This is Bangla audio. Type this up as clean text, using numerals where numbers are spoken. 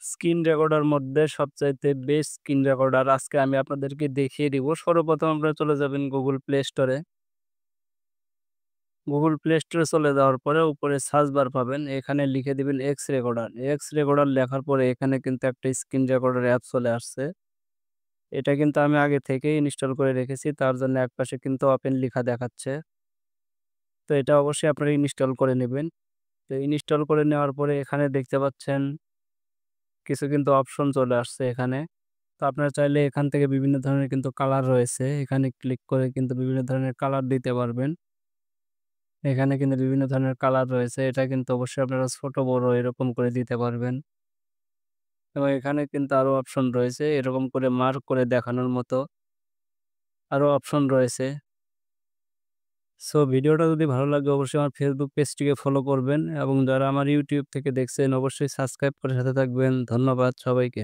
স্ক্রিন রেকর্ডার মধ্যে সবচাইতে বেস্ট স্ক্রিন রেকর্ডার আজকে আমি আপনাদেরকে দেখিয়ে দিব। সর্বপ্রথম আপনারা চলে যাবেন Google Play Store এ। Google Play Store এ চলে যাওয়ার পরে উপরে সার্চ বার পাবেন। এখানে লিখে দিবেন এক্স রেকর্ডার। এক্স রেকর্ডার লেখার পরে এখানে কিন্তু একটা স্ক্রিন রেকর্ডার অ্যাপ চলে আসছে। এটা কিন্তু আমি আগে থেকেই ইনস্টল করে রেখেছি। তার জন্য একপাশে কিন্তু ওপেন লিখা দেখাচ্ছে। তো এটা অবশ্যই আপনারা ইনস্টল করে নিবেন। তো ইনস্টল করে নেওয়ার পরে এখানে দেখতে পাচ্ছেন কিছু কিন্তু অপশন চলে আসছে এখানে। তো আপনারা চাইলে এখান থেকে বিভিন্ন ধরনের কিন্তু কালার রয়েছে। এখানে ক্লিক করে কিন্তু বিভিন্ন ধরনের কালার দিতে পারবেন। এখানে কিন্তু বিভিন্ন ধরনের কালার রয়েছে। এটা কিন্তু অবশ্যই আপনারা ছোট বড় এরকম করে দিতে পারবেন। এবং এখানে কিন্তু আরো অপশন রয়েছে এরকম করে মার্ক করে দেখানোর মতো আরো অপশন রয়েছে। সো ভিডিওটা যদি ভালো লাগে অবশ্যই আমার Facebook পেজটিকে ফলো করবেন এবং যারা আমার YouTube থেকে দেখছেন অবশ্যই সাবস্ক্রাইব করে সাথে থাকবেন। ধন্যবাদ সবাইকে।